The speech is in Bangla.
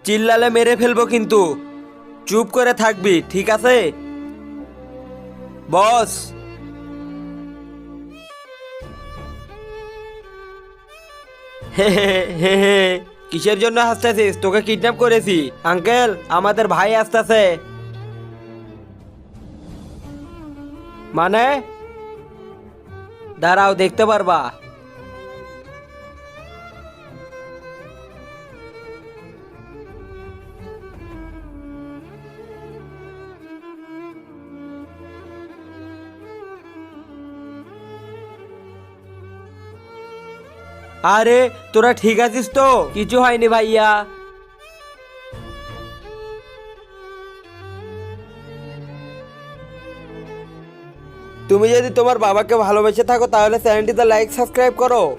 চিল্লালে মেরে ফেলবো কিন্তু। চুপ করে থাকবি, ঠিক আছে বস? হে হে হে হে। কিসের জন্য হাসতেছিস? তোকে কিডন্যাপ করেছি আঙ্কেল, আমাদের ভাই আসতেছে। মানে? দাঁড়াও, দেখতে পারবা। আরে তোরা ঠিক আছিস তো? কিছু হয়নি ভাইয়া। তুমি যদি তোমার বাবাকে ভালোবেসে থাকো তাহলে চ্যানেলটিতে লাইক সাবস্ক্রাইব করো।